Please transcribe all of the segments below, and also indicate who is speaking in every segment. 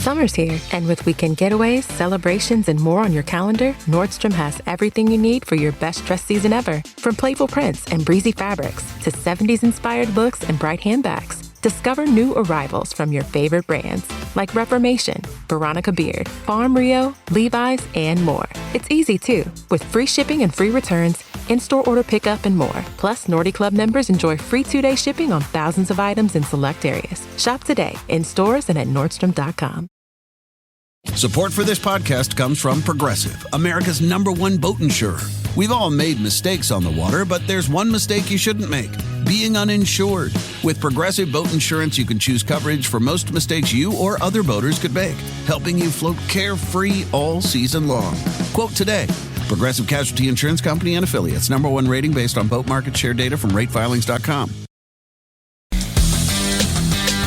Speaker 1: Summer's here, and with weekend getaways, celebrations, and more on your calendar, Nordstrom has everything you need for your best dress season ever. From playful prints and breezy fabrics to 70s-inspired looks and bright handbags, discover new arrivals from your favorite brands like Reformation, Veronica Beard, Farm Rio, Levi's, and more. It's easy too, with free shipping and free returns, in-store order pickup, and more. Plus, Nordy Club members enjoy free 2-day shipping on thousands of items in select areas. Shop today in stores and at Nordstrom.com.
Speaker 2: Support for this podcast comes from Progressive, America's #1 boat insurer. We've all made mistakes on the water, but there's one mistake you shouldn't make: being uninsured. With Progressive Boat Insurance, you can choose coverage for most mistakes you or other boaters could make, helping you float carefree all season long. Quote today. Progressive Casualty Insurance Company and Affiliates. #1 rating based on boat market share data from ratefilings.com.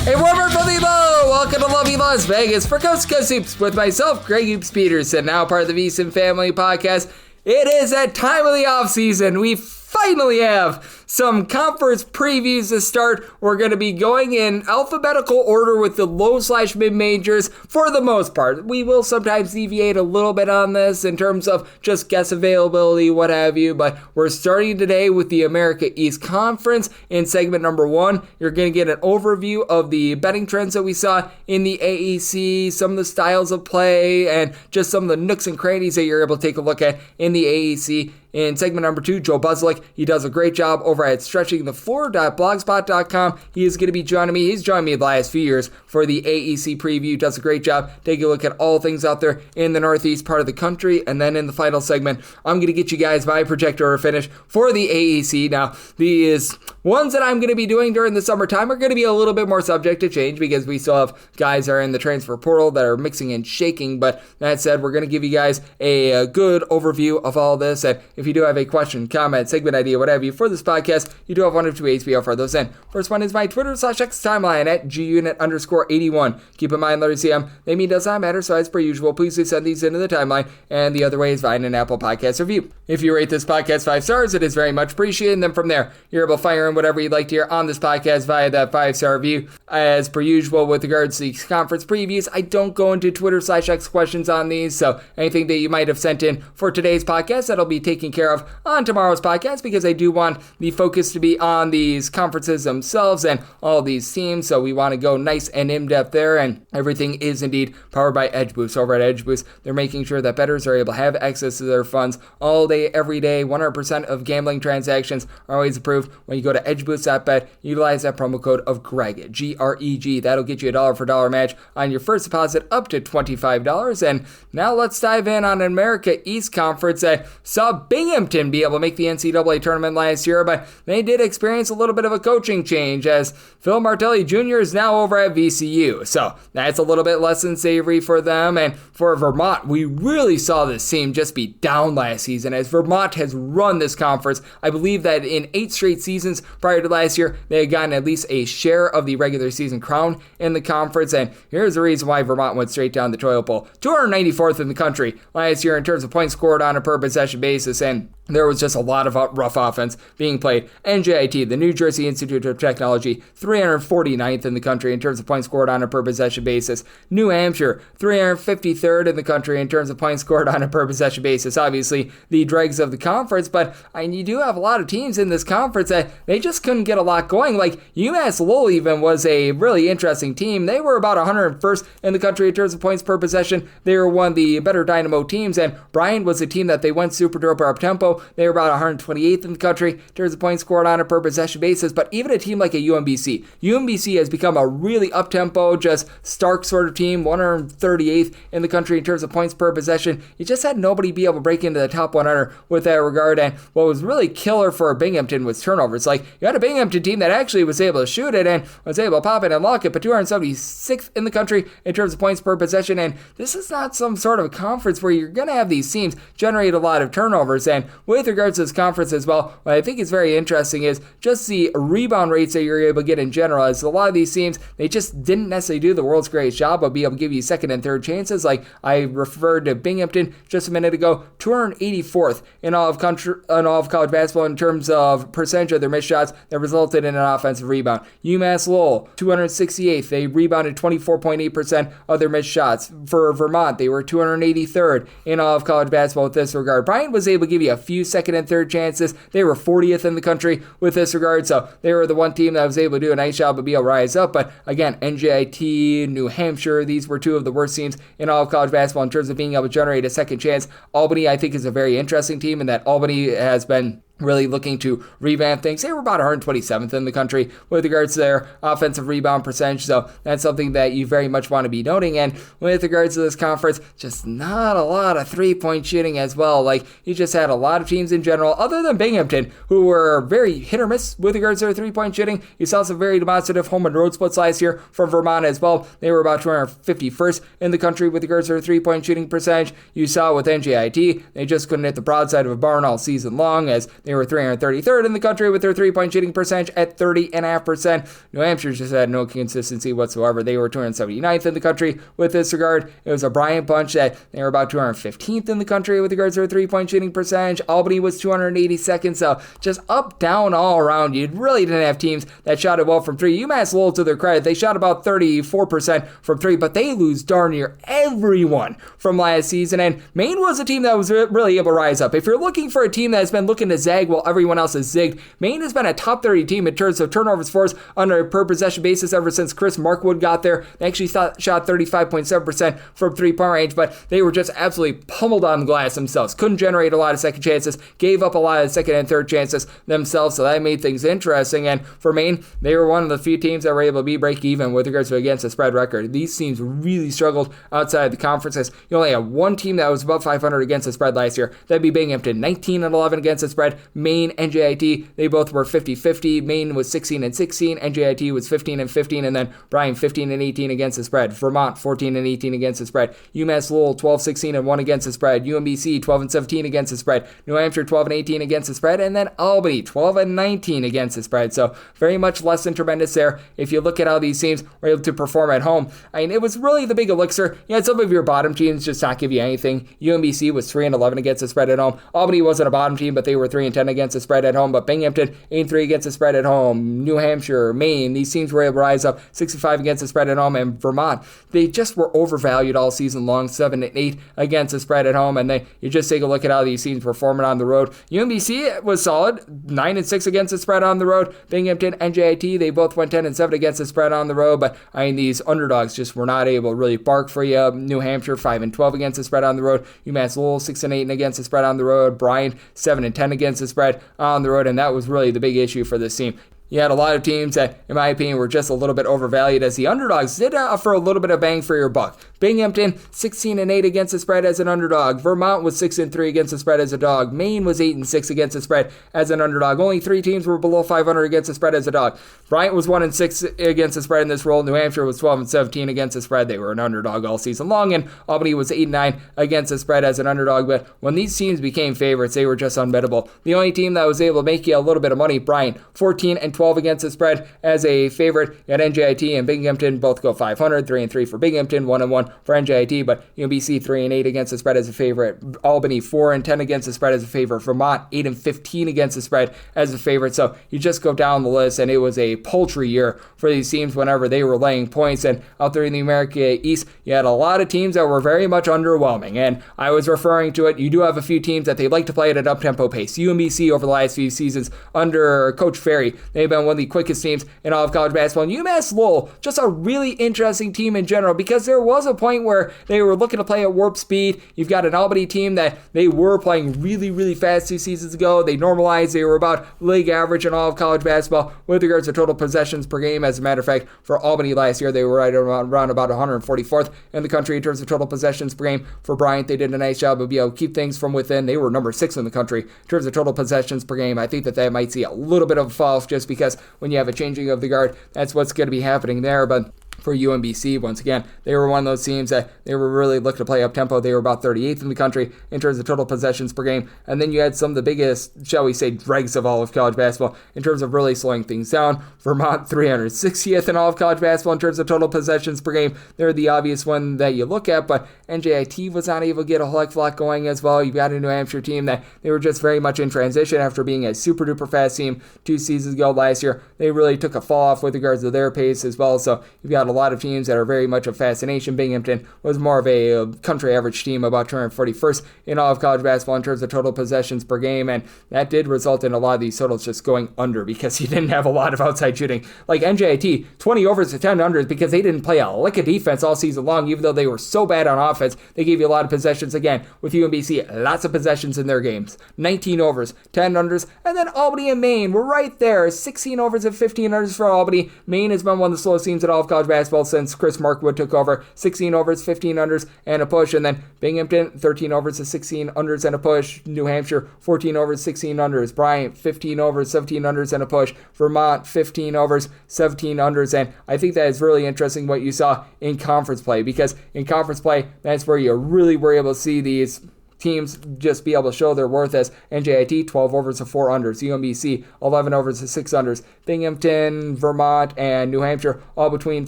Speaker 3: Hey, warmer from the bow! Welcome to lovely Las Vegas for Coast to Coast Hoops with myself, Greg Hoops Peterson, now part of the VSiN Family Podcast. It is that time of the offseason. We finally have some conference previews to start. We're going to be going in alphabetical order with the low/mid majors for the most part. We will sometimes deviate a little bit on this in terms of just guess availability, what have you, but we're starting today with the America East Conference. In segment number 1, you're going to get an overview of the betting trends that we saw in the AEC, some of the styles of play, and just some of the nooks and crannies that you're able to take a look at in the AEC. In segment number 2, Joe Budzelek, he does a great job over at stretchingthefloor.blogspot.com. He is going to be joining me. He's joined me the last few years for the AEC preview. Does a great job taking a look at all things out there in the Northeast part of the country. And then in the final segment, I'm going to get you guys my projector or finish for the AEC. Now, these ones that I'm going to be doing during the summertime are going to be a little bit more subject to change because we still have guys that are in the transfer portal that are mixing and shaking. But that said, we're going to give you guys a good overview of all this. And if you do have a question, comment, segment idea, whatever you for this podcast, you do have one of two ways we offer those in. First one is my Twitter/X timeline at gunit_81. Keep in mind, LCM, name does not matter, so as per usual, please do send these into the timeline. And the other way is via an Apple Podcast review. If you rate this podcast 5 stars, it is very much appreciated. And then from there, you're able to fire in whatever you'd like to hear on this podcast via that 5-star review. As per usual, with regards to these conference previews, I don't go into Twitter/X questions on these, so anything that you might have sent in for today's podcast, that'll be taken care of on tomorrow's podcast, because I do want the focus to be on these conferences themselves and all these teams, so we want to go nice and in-depth there, and everything is indeed powered by EdgeBoost. Over at EdgeBoost, they're making sure that bettors are able to have access to their funds all day, every day. 100% of gambling transactions are always approved. When you go to edgeboost.bet, utilize that promo code of Greg, G-R-E-G. That'll get you a $1 match on your first deposit up to $25. And now let's dive in on America East Conference. I saw Binghamton be able to make the NCAA tournament last year, but they did experience a little bit of a coaching change as Phil Martelli Jr. is now over at VCU. So that's a little bit less than savory for them. And for Vermont, we really saw this team just be down last season as Vermont has run this conference. I believe that in 8 straight seasons prior to last year, they had gotten at least a share of the regular season crown in the conference. And here's the reason why Vermont went straight down the toilet bowl. 294th in the country last year in terms of points scored on a per possession basis, and there was just a lot of rough offense being played. NJIT, the New Jersey Institute of Technology, 349th in the country in terms of points scored on a per possession basis. New Hampshire, 353rd in the country in terms of points scored on a per possession basis. Obviously, the dregs of the conference, but you do have a lot of teams in this conference that they just couldn't get a lot going. Like UMass Lowell even was a really interesting team. They were about 101st in the country in terms of points per possession. They were one of the better Dynamo teams, and Bryant was a team that they went super duper up tempo. They were about 128th in the country in terms of points scored on a per possession basis. But even a team like a UMBC has become a really up-tempo, just stark sort of team, 138th in the country in terms of points per possession. You just had nobody be able to break into the top 100 with that regard. And what was really killer for Binghamton was turnovers. Like, you had a Binghamton team that actually was able to shoot it and was able to pop it and lock it, but 276th in the country in terms of points per possession. And this is not some sort of conference where you're going to have these teams generate a lot of turnovers. And with regards to this conference as well, what I think is very very interesting is just the rebound rates that you're able to get in general. As a lot of these teams, they just didn't necessarily do the world's greatest job of being able to give you second and third chances. Like I referred to Binghamton just a minute ago, 284th in all of college basketball in terms of percentage of their missed shots that resulted in an offensive rebound. UMass Lowell, 268th. They rebounded 24.8% of their missed shots. For Vermont, they were 283rd in all of college basketball with this regard. Bryant was able to give you a few second and third chances. They were 40th in the country with this regard, so they were the one team that was able to do a nice job of being able to rise up. But again, NJIT, New Hampshire, these were two of the worst teams in all of college basketball in terms of being able to generate a second chance. Albany, I think, is a very interesting team in that Albany has been really looking to revamp things. They were about 127th in the country with regards to their offensive rebound percentage, so that's something that you very much want to be noting. And with regards to this conference, just not a lot of three-point shooting as well. Like, you just had a lot of teams in general, other than Binghamton, who were very hit or miss with regards to their three-point shooting. You saw some very demonstrative home and road splits last year from Vermont as well. They were about 251st in the country with regards to their three-point shooting percentage. You saw with NJIT, they just couldn't hit the broadside of a barn all season long, as they were 333rd in the country with their three-point shooting percentage at 30.5%. New Hampshire just had no consistency whatsoever. They were 279th in the country with this regard. It was a Bryant bunch that they were about 215th in the country with regards to their three-point shooting percentage. Albany was 282nd, so just up, down, all around. You really didn't have teams that shot it well from three. UMass Lowell, to their credit, they shot about 34% from three, but they lose darn near everyone from last season. And Maine was a team that was really able to rise up. If you're looking for a team that's been looking to zag while everyone else has zigged, Maine has been a top 30 team in terms of turnovers forced on a per possession basis ever since Chris Markwood got there. They actually shot 35.7% from three-point range, but they were just absolutely pummeled on the glass themselves. Couldn't generate a lot of second chances, gave up a lot of second and third chances themselves, so that made things interesting. And for Maine, they were one of the few teams that were able to be break even with regards to against the spread record. These teams really struggled outside the conferences. You only had one team that was above 500 against the spread last year. That'd be Binghamton, 19-11 against the spread. Maine, NJIT, they both were 50-50. Maine was 16-16, NJIT was 15-15, and then Bryan 15-18 against the spread. Vermont 14-18 against the spread. UMass Lowell 12-16-1 against the spread. UMBC 12-17 against the spread. New Hampshire 12-18 against the spread, and then Albany 12-19 against the spread. So very much less than tremendous there. If you look at how these teams were able to perform at home, I mean, it was really the big elixir. You had some of your bottom teams just not give you anything. UMBC was 3-11 against the spread at home. Albany wasn't a bottom team, but they were 3-10 against the spread at home. But Binghamton 8-3 against the spread at home. New Hampshire, Maine, these teams were able to rise up 65 against the spread at home. And Vermont, they just were overvalued all season long, 7-8 against the spread at home. And then you just take a look at how these teams performing on the road. UMBC was solid, 9-6 against the spread on the road. Binghamton, NJIT, they both went 10-7 against the spread on the road. But I mean, these underdogs just were not able to really bark for you. New Hampshire 5-12 against the spread on the road. UMass Lowell 6-8 against the spread on the road. Bryan 7-10 against the spread on the road, and that was really the big issue for this team. You had a lot of teams that, in my opinion, were just a little bit overvalued, as the underdogs did offer a little bit of bang for your buck. Binghamton, 16-8 against the spread as an underdog. Vermont was 6-3 against the spread as a dog. Maine was 8-6 against the spread as an underdog. Only 3 teams were below 500 against the spread as a dog. Bryant was 1-6 against the spread in this role. New Hampshire was 12-17 against the spread. They were an underdog all season long, and Albany was 8-9 against the spread as an underdog. But when these teams became favorites, they were just unbeatable. The only team that was able to make you a little bit of money, Bryant, 14-12 against the spread as a favorite. You had NJIT and Binghamton both go 500, 3-3 for Binghamton, 1-1 for NJIT, but UMBC 3-8 against the spread as a favorite. Albany 4-10 against the spread as a favorite. Vermont 8-15 against the spread as a favorite. So you just go down the list, and it was a paltry year for these teams whenever they were laying points. And out there in the America East, you had a lot of teams that were very much underwhelming. And I was referring to it. You do have a few teams that they like to play at an up-tempo pace. UMBC over the last few seasons under Coach Ferry, they've been one of the quickest teams in all of college basketball. And UMass Lowell, just a really interesting team in general, because there was a point where they were looking to play at warp speed. You've got an Albany team that they were playing really, really fast 2 seasons ago. They normalized. They were about league average in all of college basketball with regards to total possessions per game. As a matter of fact, for Albany last year, they were right around about 144th in the country in terms of total possessions per game. For Bryant, they did a nice job of being able to keep things from within. They were number 6 in the country in terms of total possessions per game. I think that might see a little bit of a fall off, just because when you have a changing of the guard, that's what's going to be happening there. But for UMBC. Once again, they were one of those teams that they were really looking to play up-tempo. They were about 38th in the country in terms of total possessions per game. And then you had some of the biggest, shall we say, dregs of all of college basketball in terms of really slowing things down. Vermont, 360th in all of college basketball in terms of total possessions per game. They're the obvious one that you look at, but NJIT was not able to get a whole heck of a lot going as well. You've got a New Hampshire team that they were just very much in transition after being a super-duper fast team 2 seasons ago last year. They really took a fall off with regards to their pace as well, so you've got a lot of teams that are very much a fascination. Binghamton was more of a country average team, about 241st in all of college basketball in terms of total possessions per game, and that did result in a lot of these totals just going under because you didn't have a lot of outside shooting. Like NJIT, 20 overs to 10 unders because they didn't play a lick of defense all season long, even though they were so bad on offense. They gave you a lot of possessions. Again, with UMBC, lots of possessions in their games. 19 overs, 10 unders, and then Albany and Maine were right there. 16 overs and 15 unders for Albany. Maine has been one of the slowest teams in all of college basketball since Chris Markwood took over. 16 overs, 15 unders, and a push. And then Binghamton, 13 overs to 16 unders and a push. New Hampshire, 14 overs, 16 unders. Bryant, 15 overs, 17 unders and a push. Vermont, 15 overs, 17 unders. And I think that is really interesting what you saw in conference play, because in conference play, that's where you really were able to see these teams just be able to show their worth, as NJIT, 12 overs to 4 unders, UMBC, 11 overs to 6 unders, Binghamton, Vermont, and New Hampshire, all between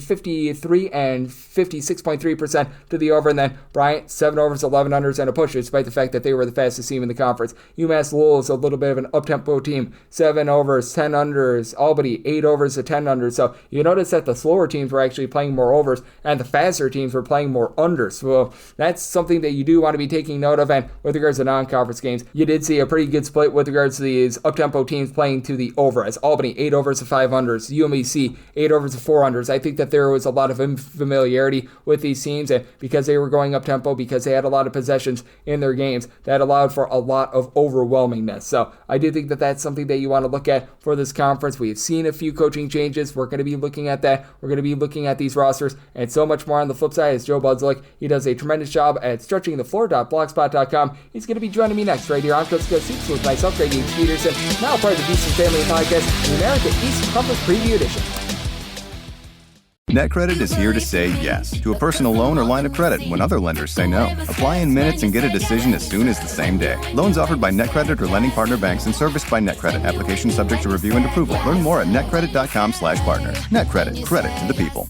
Speaker 3: 53 and 56.3% to the over, and then Bryant, 7 overs, 11 unders, and a push, despite the fact that they were the fastest team in the conference. UMass Lowell is a little bit of an up-tempo team, 7 overs, 10 unders, Albany, 8 overs to 10 unders, so you notice that the slower teams were actually playing more overs, and the faster teams were playing more unders, so that's something that you do want to be taking note of. And with regards to non-conference games, you did see a pretty good split with regards to these up-tempo teams playing to the over, as Albany, 8 overs to 5 unders, UMBC, 8 overs to 4 unders. I think that there was a lot of familiarity with these teams, and because they were going up-tempo, because they had a lot of possessions in their games, that allowed for a lot of overwhelmingness. So I do think that that's something that you want to look at for this conference. We have seen a few coaching changes. We're going to be looking at that. We're going to be looking at these rosters and so much more. On the flip side is Joe Budzelek. He does a tremendous job at stretching the floor.blogspot.com. He's going to be joining me next right here on Coast to Coast Hoops with myself, Greg Peterson, now part of the Beast Family Podcast, the America East Conference Preview Edition.
Speaker 4: NetCredit is here to say yes to a personal loan or line of credit when other lenders say no. Apply in minutes and get a decision as soon as the same day. Loans offered by NetCredit or lending partner banks and serviced by NetCredit. Application subject to review and approval. Learn more at netcredit.com/partner. NetCredit. Credit to the people.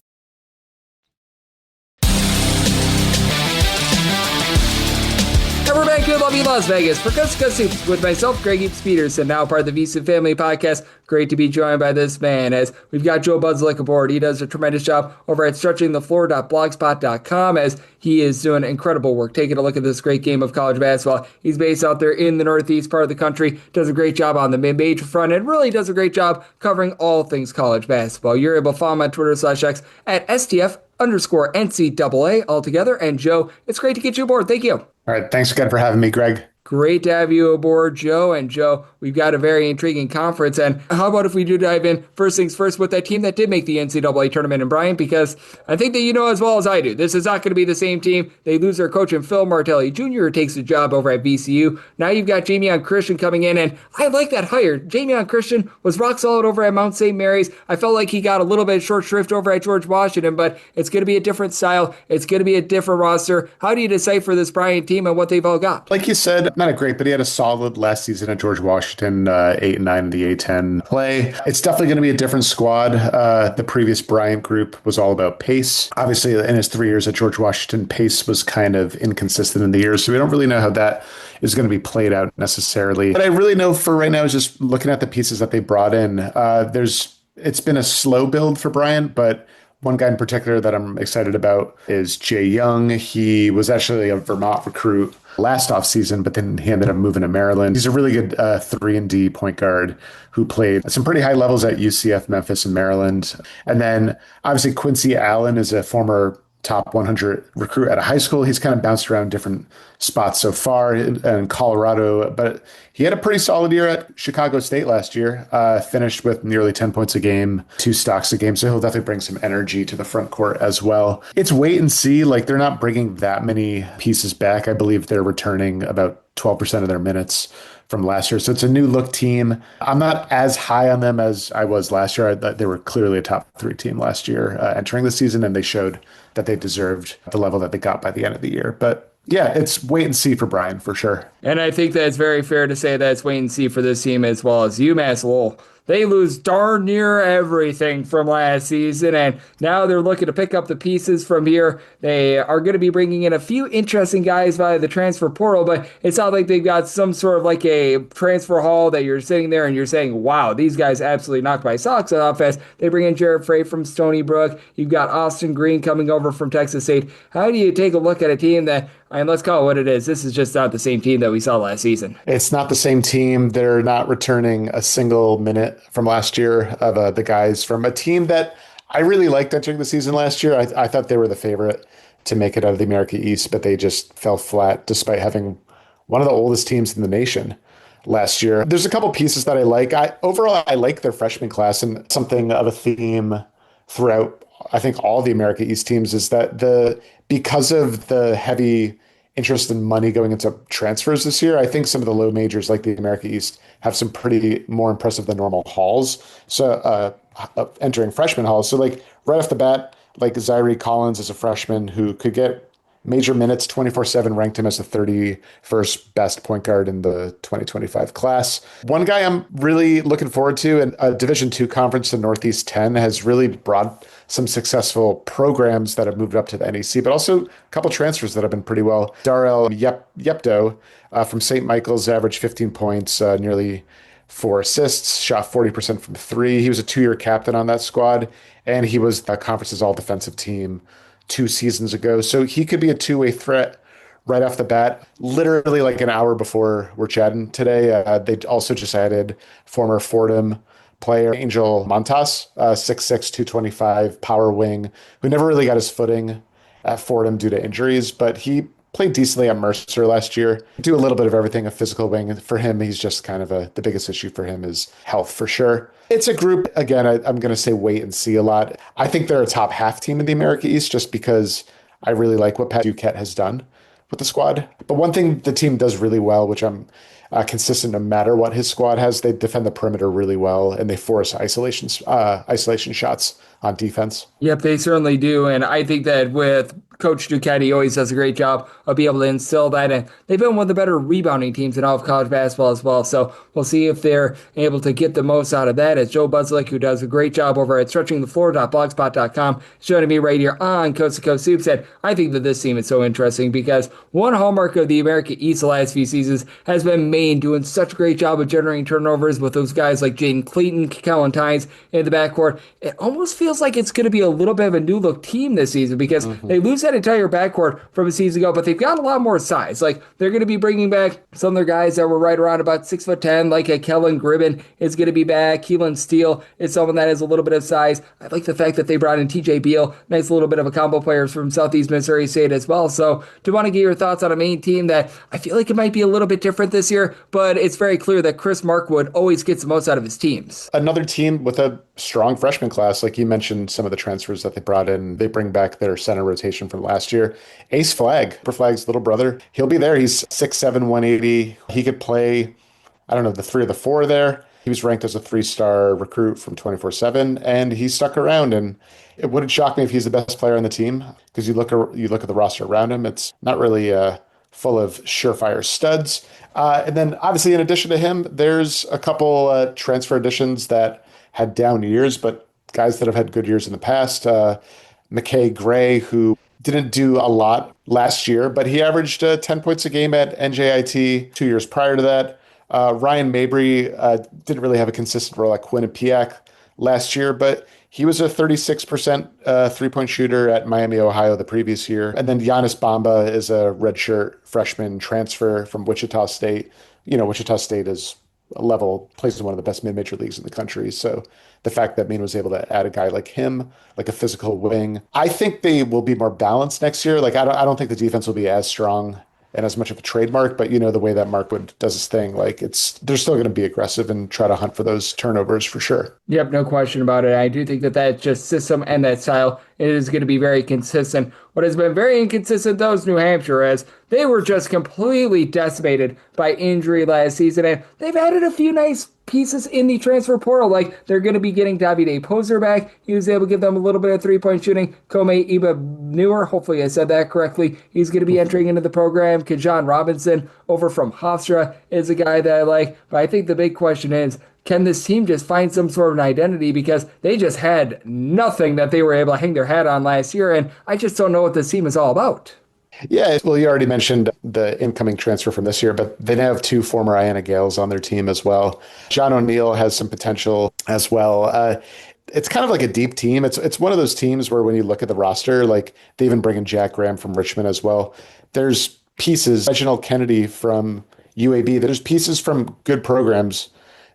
Speaker 3: And we're back here in lovely Las Vegas for Coast to Coast Hoops with myself, Greg Peterson, now part of the VC Family Podcast. Great to be joined by this man, as we've got Joe Budzelek aboard. He does a tremendous job over at stretchingthefloor.blogspot.com, as he is doing incredible work taking a look at this great game of college basketball. He's based out there in the northeast part of the country, does a great job on the mid-major front, and really does a great job covering all things college basketball. You're able to follow him on Twitter/X at STF_NCAA altogether. And Joe, it's great to get you aboard. Thank you.
Speaker 5: All right. Thanks again for having me, Greg.
Speaker 3: Great to have you aboard, Joe. And Joe, we've got a very intriguing conference. And how about if we do dive in first things first with that team that did make the NCAA tournament in Bryant? Because I think that you know as well as I do, this is not going to be the same team. They lose their coach in Phil Martelli Jr., who takes the job over at VCU. Now you've got Jamion Christian coming in, and I like that hire. Jamion Christian was rock solid over at Mount St. Mary's. I felt like he got a little bit short shrift over at George Washington, but it's going to be a different style. It's going to be a different roster. How do you decipher this Bryant team and what they've all got?
Speaker 5: Like you said, not a great, but he had a solid last season at George Washington, 8 and 9 in the A10 play. It's definitely going to be a different squad. The previous Bryant group was all about pace. Obviously, in his 3 years at George Washington, pace was kind of inconsistent in the years, so we don't really know how that is going to be played out necessarily. What I really know for right now is just looking at the pieces that they brought in. It's been a slow build for Bryant, but one guy in particular that I'm excited about is Jay Young. He was actually a Vermont recruit last offseason, but then he ended up moving to Maryland. He's a really good 3-and-D point guard who played at some pretty high levels at UCF, Memphis, and Maryland. And then obviously Quincy Allen is a former top 100 recruit at a high school. He's kind of bounced around different spots so far in Colorado, but he had a pretty solid year at Chicago State last year, finished with nearly 10 points a game, 2 stocks a game. So he'll definitely bring some energy to the front court as well. It's wait and see. Like, they're not bringing that many pieces back. I believe they're returning about 12% of their minutes from last year. So it's a new look team. I'm not as high on them as I was last year. They were clearly a top 3 team last year entering the season, and they showed that they deserved the level that they got by the end of the year. But yeah, it's wait and see for Brian for sure.
Speaker 3: And I think that it's very fair to say that it's wait and see for this team as well as UMass Lowell. They lose darn near everything from last season, and now they're looking to pick up the pieces from here. They are going to be bringing in a few interesting guys via the transfer portal, but it's not like they've got some sort of like a transfer haul that you're sitting there and you're saying, wow, these guys absolutely knocked my socks off fast. They bring in Jared Frey from Stony Brook. You've got Austin Green coming over from Texas State. How do you take a look at a team that, and let's call it what it is, this is just not the same team that we saw last season?
Speaker 5: It's not the same team. They're not returning a single minute from last year of the guys from a team that I really liked entering the season last year. I thought they were the favorite to make it out of the America East, but they just fell flat despite having one of the oldest teams in the nation last year. There's a couple pieces that I like. Overall, I like their freshman class, and something of a theme throughout, I think, all the America East teams is that because of the heavy interest in money going into transfers this year, I think some of the low majors like the America East have some pretty more impressive than normal hauls. So entering freshman hauls. So like right off the bat, like Zaire Collins is a freshman who could get major minutes 24/7, ranked him as the 31st best point guard in the 2025 class. One guy I'm really looking forward to, and a Division II conference, the Northeast 10, has really brought some successful programs that have moved up to the NEC, but also a couple transfers that have been pretty well. Darrell Yepto from St. Michael's averaged 15 points, nearly 4 assists, shot 40% from 3. He was a 2-year captain on that squad, and he was the conference's all-defensive team 2 seasons ago. So he could be a two-way threat right off the bat. Literally like an hour before we're chatting today, they also just added former Fordham player Angel Montas, 6'6", 225, power wing, who never really got his footing at Fordham due to injuries, but he played decently at Mercer last year. Do a little bit of everything, a physical wing. For him, he's just kind of the biggest issue for him is health for sure. It's a group, again, I'm going to say wait and see a lot. I think they're a top half team in the America East just because I really like what Pat Duquette has done with the squad. But one thing the team does really well, which I'm consistent no matter what his squad has, they defend the perimeter really well, and they force isolation shots on defense.
Speaker 3: Yep, they certainly do. And I think that with Coach Duquette, he always does a great job of being able to instill that. And they've been one of the better rebounding teams in all of college basketball as well. So we'll see if they're able to get the most out of that. As Joe Budzelek, who does a great job over at stretchingthefloor.blogspot.com, showing me right here on Coast to Coast Soup, said, I think that this team is so interesting because one hallmark of the America East the last few seasons has been Maine doing such a great job of generating turnovers with those guys like Jaden Clayton, Kellen Tynes in the backcourt. It almost feels like it's going to be a little bit of a new look team this season because they lose that entire backcourt from a season ago, but they've got a lot more size. Like they're going to be bringing back some of their guys that were right around about 6'10", like a Kellen Gribben is going to be back. Keelan Steele is someone that has a little bit of size. I like the fact that they brought in TJ Beal, nice little bit of a combo players from Southeast Missouri State as well. So do want to get your thoughts on a Maine team that I feel like it might be a little bit different this year, but it's very clear that Chris Markwood always gets the most out of his teams.
Speaker 5: Another team with a strong freshman class, like you mentioned, some of the transfers that they brought in, they bring back their center rotation from last year. Ace Flagg, Cooper Flagg's little brother, he'll be there. He's 6'7", 180. He could play, I don't know, the 3 or the 4 there. He was ranked as a 3-star recruit from 24/7, and he stuck around. And it wouldn't shock me if he's the best player on the team because you look at the roster around him. It's not really full of surefire studs. And then, obviously, in addition to him, there's a couple transfer additions that had down years, but guys that have had good years in the past. McKay Gray, who didn't do a lot last year, but he averaged 10 points a game at NJIT 2 years prior to that. Ryan Mabry didn't really have a consistent role at Quinnipiac last year, but he was a 36% three-point shooter at Miami, Ohio the previous year. And then Giannis Bamba is a redshirt freshman transfer from Wichita State. You know, Wichita State is plays in one of the best mid-major leagues in the country. So the fact that Maine was able to add a guy like him, like a physical wing, I think they will be more balanced next year. Like I don't think the defense will be as strong and as much of a trademark, but the way that Markwood does his thing, like they're still going to be aggressive and try to hunt for those turnovers for sure.
Speaker 3: Yep, no question about it. I do think that just system and that style it is going to be very consistent. What has been very inconsistent, though, is New Hampshire, as they were just completely decimated by injury last season, and they've added a few nice pieces in the transfer portal. Like, they're going to be getting Davide Poser back. He was able to give them a little bit of three-point shooting. Kome Iba Newer, hopefully I said that correctly, he's going to be entering into the program. Kajan Robinson over from Hofstra is a guy that I like. But I think the big question is, can this team just find some sort of an identity? Because they just had nothing that they were able to hang their hat on last year, and I just don't know what this team is all about.
Speaker 5: Yeah, well, you already mentioned the incoming transfer from this year, but they now have two former Iona Gales on their team as well. John O'Neill has some potential as well. It's kind of like a deep team. It's one of those teams where when you look at the roster, like they even bring in Jack Graham from Richmond as well. There's pieces, Reginald Kennedy from UAB, there's pieces from good programs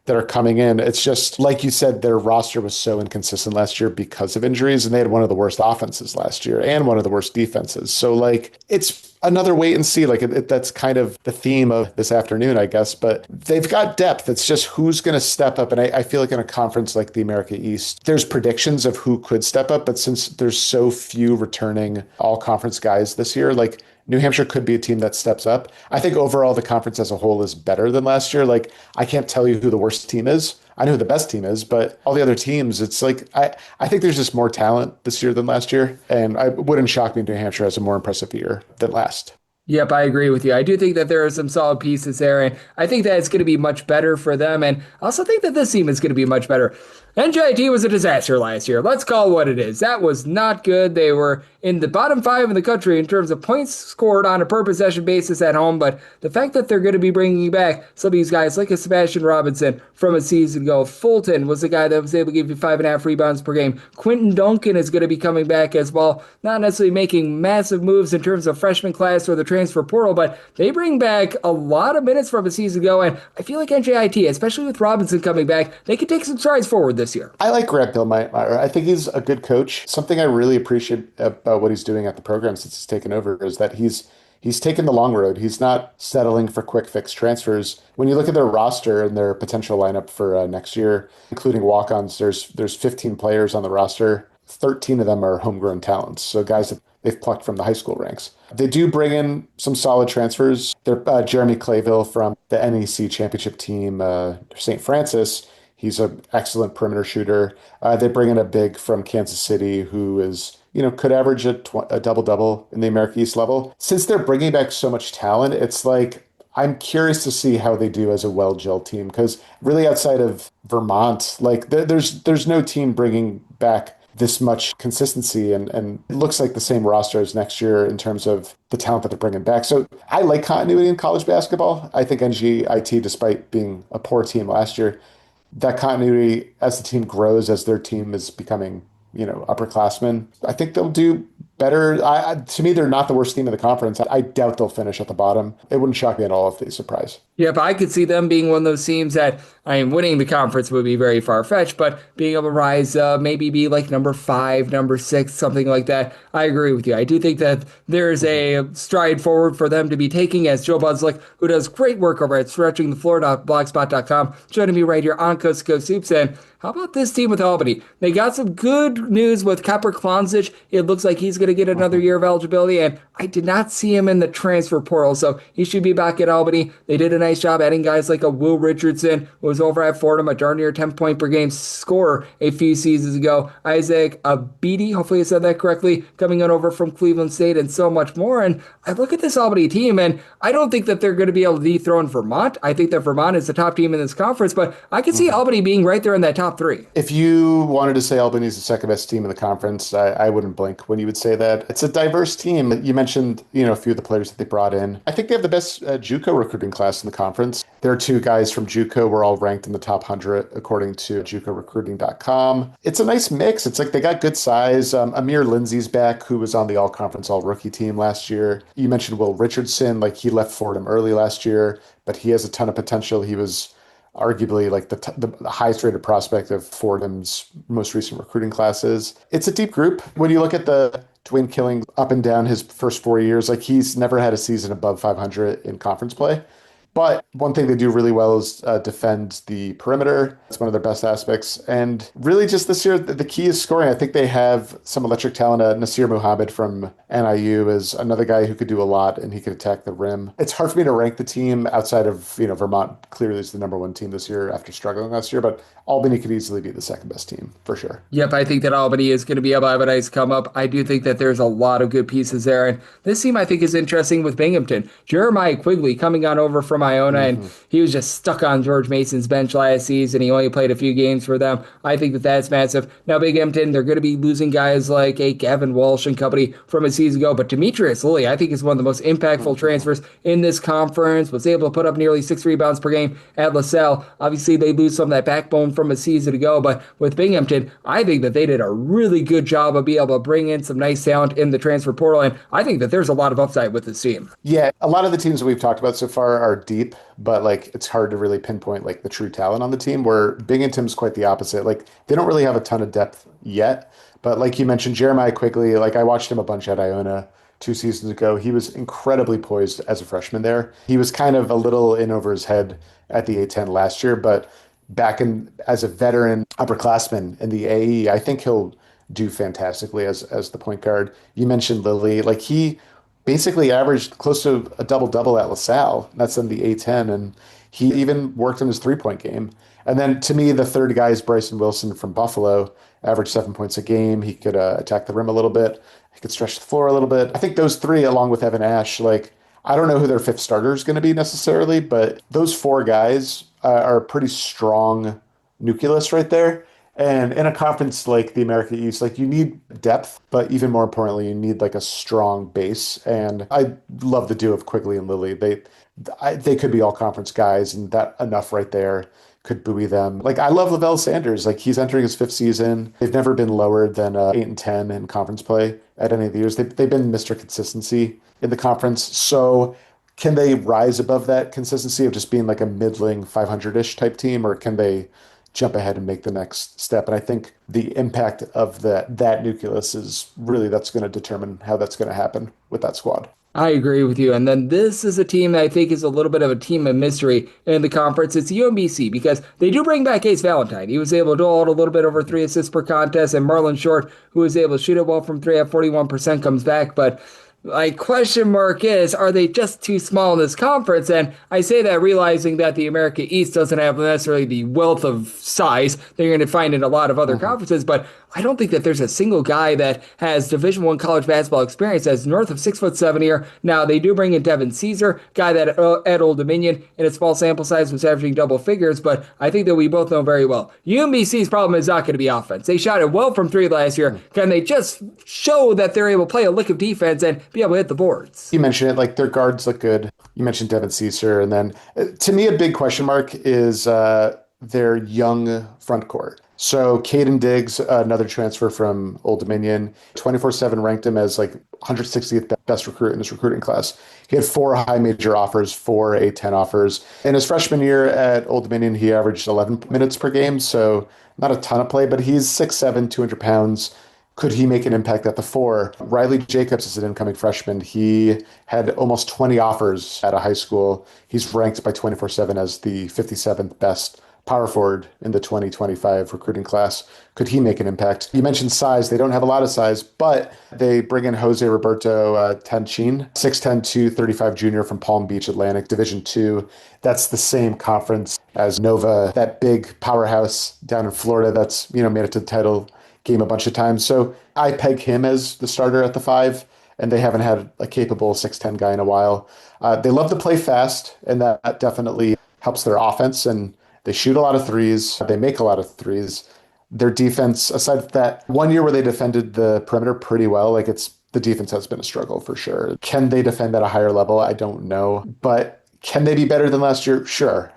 Speaker 5: that are coming in. It's just, like you said, their roster was so inconsistent last year because of injuries, and they had one of the worst offenses last year and one of the worst defenses. So, like, it's another wait and see. Like, that's kind of the theme of this afternoon, I guess. But they've got depth. It's just who's going to step up. And I feel like in a conference like the America East, there's predictions of who could step up. But since there's so few returning all-conference guys this year, like, New Hampshire could be a team that steps up. I think overall the conference as a whole is better than last year. Like, I can't tell you who the worst team is. I know who the best team is, but all the other teams, it's like, I think there's just more talent this year than last year. And it wouldn't shock me if New Hampshire has a more impressive year than last.
Speaker 3: Yep, I agree with you. I do think that there are some solid pieces there, and I think that it's going to be much better for them. And I also think that this team is going to be much better. NJIT was a disaster last year. Let's call it what it is. That was not good. They were in the bottom 5 in the country in terms of points scored on a per possession basis at home. But the fact that they're going to be bringing back some of these guys like a Sebastian Robinson from a season ago. Fulton was the guy that was able to give you 5.5 rebounds per game. Quentin Duncan is going to be coming back as well. Not necessarily making massive moves in terms of freshman class or the transfer portal, but they bring back a lot of minutes from a season ago. And I feel like NJIT, especially with Robinson coming back, they could take some strides forward this year.
Speaker 5: I like Grant Billmeyer. I think he's a good coach. Something I really appreciate about what he's doing at the program since he's taken over is that he's taken the long road. He's not settling for quick fix transfers. When you look at their roster and their potential lineup for next year, including walk-ons, there's 15 players on the roster. 13 of them are homegrown talents, so guys that they've plucked from the high school ranks. They do bring in some solid transfers. They're Jeremy Clayville from the NEC championship team, St. Francis. He's an excellent perimeter shooter. They bring in a big from Kansas City who is, could average a double-double in the America East level. Since they're bringing back so much talent, it's like, I'm curious to see how they do as a well-gelled team, because really outside of Vermont, like there's no team bringing back this much consistency, and it looks like the same roster as next year in terms of the talent that they're bringing back. So I like continuity in college basketball. I think NJIT, despite being a poor team last year, that continuity as the team grows, as their team is becoming, upperclassmen, I think they'll do better. To me, they're not the worst team in the conference. I doubt they'll finish at the bottom. It wouldn't shock me at all if they surprise.
Speaker 3: Yeah, but I could see them being one of those teams that, winning the conference would be very far-fetched, but being able to rise, maybe be like number 5, number 6, something like that. I agree with you. I do think that there's a stride forward for them to be taking, as Joe Budzelek, who does great work over at stretchingthefloor.blogspot.com, joining me right here on Coast to Coast Hoops. And how about this team with Albany? They got some good news with Kepler Klonzich. It looks like he's going to get another year of eligibility, and I did not see him in the transfer portal, so he should be back at Albany. They did a nice job adding guys like a Will Richardson, who was over at Fordham, a darn near 10-point per game scorer a few seasons ago. Isaac Abidi, hopefully I said that correctly, coming on over from Cleveland State, and so much more. And I look at this Albany team, and I don't think that they're going to be able to dethrone Vermont. I think that Vermont is the top team in this conference, but I can see Albany being right there in that top 3.
Speaker 5: If you wanted to say Albany is the second best team in the conference, I wouldn't blink when you would say that. It's a diverse team. You mentioned, a few of the players that they brought in. I think they have the best JUCO recruiting class in the conference. There are 2 guys from JUCO were all ranked in the top 100 according to JUCOrecruiting.com. It's a nice mix. It's like they got good size. Amir Lindsay's back, who was on the all-conference all-rookie team last year. You mentioned Will Richardson, like he left Fordham early last year, but he has a ton of potential. He was arguably like the highest rated prospect of Fordham's most recent recruiting classes. It's a deep group. When you look at the Dwayne Killing up and down his first 4 years, like he's never had a season above 500 in conference play. But one thing they do really well is defend the perimeter. It's one of their best aspects. And really just this year, the key is scoring. I think they have some electric talent. Nasir Muhammad from NIU is another guy who could do a lot, and he could attack the rim. It's hard for me to rank the team outside of, Vermont clearly is the number one team this year after struggling last year, but Albany could easily be the second best team for sure.
Speaker 3: Yep, I think that Albany is going to be able to have a nice come up. I do think that there's a lot of good pieces there. And this team I think is interesting with Binghamton. Jeremiah Quigley coming on over from Iona, and he was just stuck on George Mason's bench last season. He only played a few games for them. I think that that's massive. Now Binghamton, they're going to be losing guys like Gavin Walsh and company from a season ago, but Demetrius Lilly I think is one of the most impactful transfers in this conference, was able to put up nearly 6 rebounds per game at LaSalle. Obviously they lose some of that backbone from a season ago, but with Binghamton, I think that they did a really good job of being able to bring in some nice talent in the transfer portal, and I think that there's a lot of upside with this team.
Speaker 5: Yeah, a lot of the teams that we've talked about so far are deep, but it's hard to really pinpoint the true talent on the team, where Binghamton's quite the opposite. They don't really have a ton of depth yet, but like you mentioned, Jeremiah Quigley, I watched him a bunch at Iona 2 seasons ago. He was incredibly poised as a freshman there. He was kind of a little in over his head at the A10 last year, but back in as a veteran upperclassman in the AE, I think he'll do fantastically as the point guard. You mentioned Lilly. He basically averaged close to a double-double at LaSalle. That's in the A10, and he even worked on his three-point game. And then to me, the third guy is Bryson Wilson from Buffalo, averaged 7 points a game. He could attack the rim a little bit. He could stretch the floor a little bit. I think those three, along with Evan Ash, I don't know who their fifth starter is going to be necessarily, but those 4 guys are a pretty strong nucleus right there. And in a conference like the America East, you need depth, but even more importantly, you need a strong base. And I love the duo of Quigley and Lilly. They could be all conference guys, and that enough right there could buoy them. I love Lavelle Sanders. He's entering his 5th season. They've never been lower than 8-10 in conference play at any of the years. They've been Mr. Consistency in the conference. So can they rise above that consistency of just being a middling 500-ish type team, or can they jump ahead and make the next step? And I think the impact of that nucleus is really, that's going to determine how that's going to happen with that squad.
Speaker 3: I agree with you. And then this is a team that I think is a little bit of a team of mystery in the conference. It's UMBC, because they do bring back Ace Valentine. He was able to do a little bit over 3 assists per contest, and Marlon Short, who was able to shoot it well from 3 at 41%, comes back. But my question mark is, are they just too small in this conference? And I say that realizing that the America East doesn't have necessarily the wealth of size that you're going to find in a lot of other conferences, but I don't think that there's a single guy that has Division I college basketball experience that's north of 6'7" here. Now, they do bring in Devin Caesar, guy that at Old Dominion in a small sample size was averaging double figures, but I think that we both know very well UMBC's problem is not going to be offense. They shot it well from 3 last year. Can they just show that they're able to play a lick of defense and be able to hit the boards?
Speaker 5: You mentioned it, their guards look good. You mentioned Devin Caesar, and then to me, a big question mark is their young front court. So Caden Diggs, another transfer from Old Dominion, 24/7 ranked him as 160th best recruit in this recruiting class. He had 4 high major offers, 4 A10 offers. In his freshman year at Old Dominion, he averaged 11 minutes per game, so not a ton of play, but he's 6'7", 200 pounds. Could he make an impact at the 4? Riley Jacobs is an incoming freshman. He had almost 20 offers at a high school. He's ranked by 24/7 as the 57th best power forward in the 2025 recruiting class. Could he make an impact? You mentioned size. They don't have a lot of size, but they bring in Jose Roberto Tanchin, 6'10", 235 junior from Palm Beach Atlantic, Division II. That's the same conference as Nova, that big powerhouse down in Florida that's made it to the title game a bunch of times. So I peg him as the starter at the 5, and they haven't had a capable 6'10" guy in a while. They love to play fast, and that definitely helps their offense, and they shoot a lot of threes. They make a lot of threes. Their defense, aside from that one year where they defended the perimeter pretty well, the defense has been a struggle for sure. Can they defend at a higher level? I don't know. But can they be better than last year? Sure.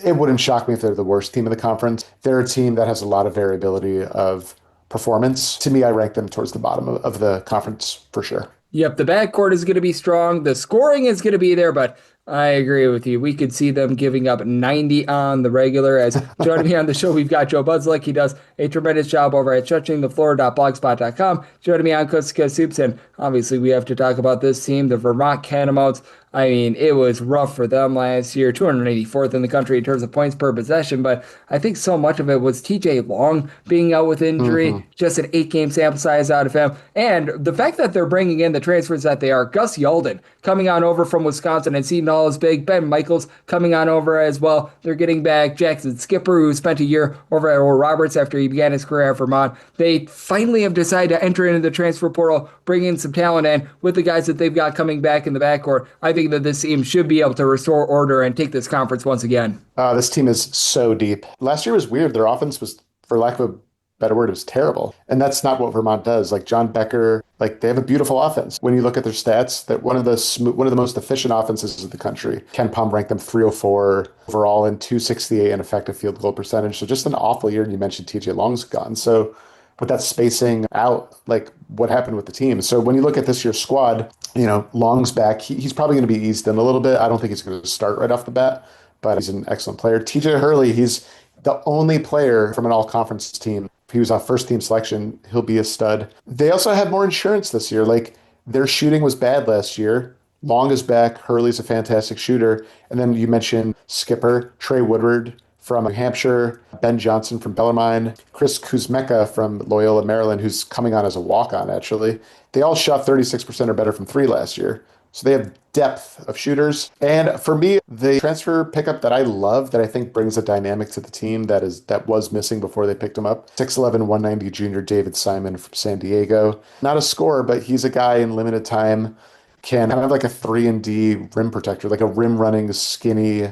Speaker 5: It wouldn't shock me if they're the worst team in the conference. They're a team that has a lot of variability of performance. To me, I rank them towards the bottom of the conference for sure.
Speaker 3: Yep, the backcourt is going to be strong. The scoring is going to be there, but I agree with you. We could see them giving up 90 on the regular. As joining me on the show, we've got Joe Budzelek. He does a tremendous job over at stretchingthefloor.blogspot.com. Joining me on Coast to Coast Hoops, and obviously we have to talk about this team, the Vermont Catamounts. I mean, it was rough for them last year, 284th in the country in terms of points per possession, but I think so much of it was TJ Long being out with injury, just an 8-game sample size out of him, and the fact that they're bringing in the transfers that they are. Gus Yalden coming on over from Wisconsin and Seton Hall is big. Ben Michaels coming on over as well. They're getting back Jackson Skipper, who spent a year over at Oral Roberts after he began his career at Vermont. They finally have decided to enter into the transfer portal, bring in some talent, and with the guys that they've got coming back in the backcourt, I think that this team should be able to restore order and take this conference once again.
Speaker 5: This team is so deep. Last year was weird. Their offense was, for lack of a better word, it was terrible. And that's not what Vermont does. Like John Becker, like they have a beautiful offense. When you look at their stats, that one of the most efficient offenses in the country. Ken Palm ranked them 304 overall and 268 in effective field goal percentage. So just an awful year. And you mentioned TJ Long's gone. So with that spacing out, like what happened with the team. So when you look at this year's squad, Long's back. He's probably going to be eased in a little bit. I don't think he's going to start right off the bat, but he's an excellent player. TJ Hurley, he's the only player from an all-conference team. If he was on first-team selection, he'll be a stud. They also have more insurance this year. Like, their shooting was bad last year. Long is back. Hurley's a fantastic shooter. And then you mentioned Skipper, Trey Woodward from New Hampshire, Ben Johnson from Bellarmine, Chris Kuzmeka from Loyola, Maryland, who's coming on as a walk-on, actually. They all shot 36% or better from three last year. So they have depth of shooters. And for me, the transfer pickup that I love, that I think brings a dynamic to the team that was missing before they picked him up, 6'11", 190 junior David Simon from San Diego. Not a scorer, but he's a guy in limited time, can have like a 3-and-D rim protector, like a rim-running, skinny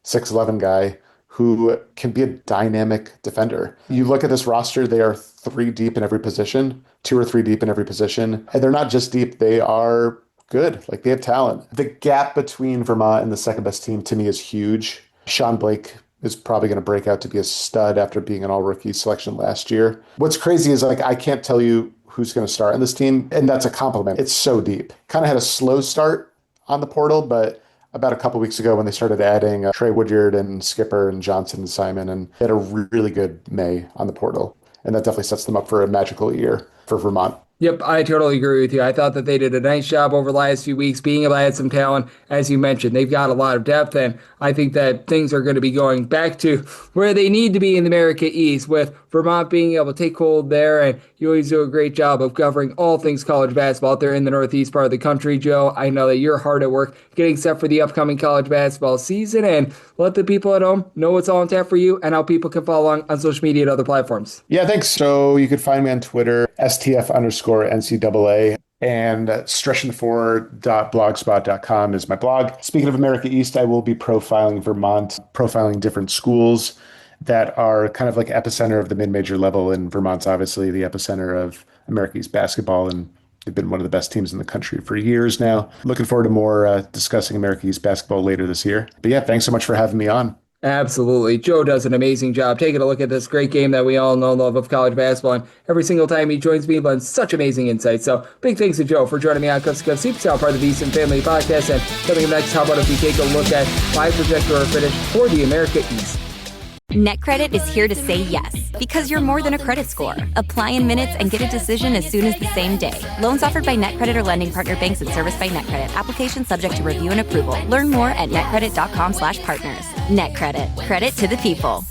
Speaker 5: 6'11" guy who can be a dynamic defender. You look at this roster, they are 3 deep in every position, 2 or 3 deep in every position. And they're not just deep, they are good. Like, they have talent. The gap between Vermont and the second best team to me is huge. Sean Blake is probably going to break out to be a stud after being an all-rookie selection last year. What's crazy is, like, I can't tell you who's going to start on this team, and that's a compliment. It's so deep. Kind of had a slow start on the portal, but about a couple weeks ago when they started adding Trey Woodyard and Skipper and Johnson and Simon, and they had a really good May on the portal. And that definitely sets them up for a magical year for Vermont.
Speaker 3: Yep, I totally agree with you. I thought that they did a nice job over the last few weeks being able to add some talent. As you mentioned, they've got a lot of depth, and I think that things are going to be going back to where they need to be in the America East, with Vermont being able to take hold there, and you always do a great job of covering all things college basketball out there in the northeast part of the country, Joe. I know that you're hard at work getting set for the upcoming college basketball season, and let the people at home know what's all on tap for you and how people can follow along on social media and other platforms.
Speaker 5: Yeah, thanks. So you can find me on Twitter, STF_NCAA, and stretching4.blogspot.com is my blog. Speaking of America East, I will be profiling Vermont, profiling different schools that are kind of like epicenter of the mid-major level, and Vermont's obviously the epicenter of America East basketball, and they've been one of the best teams in the country for years now. Looking forward to more discussing America East basketball later this year. But yeah, thanks so much for having me on.
Speaker 3: Absolutely. Joe does an amazing job taking a look at this great game that we all know and love of college basketball. And every single time he joins me, he lends such amazing insights. So big thanks to Joe for joining me on Coast to Coast Super Sound, part of the VSiN Family Podcast. And coming up next, how about if we take a look at my projector or finish for the America East?
Speaker 6: NetCredit is here to say yes, because you're more than a credit score. Apply in minutes and get a decision as soon as the same day. Loans offered by NetCredit or lending partner banks and serviced by NetCredit. Application subject to review and approval. Learn more at netcredit.com/partners. NetCredit. Credit to the people.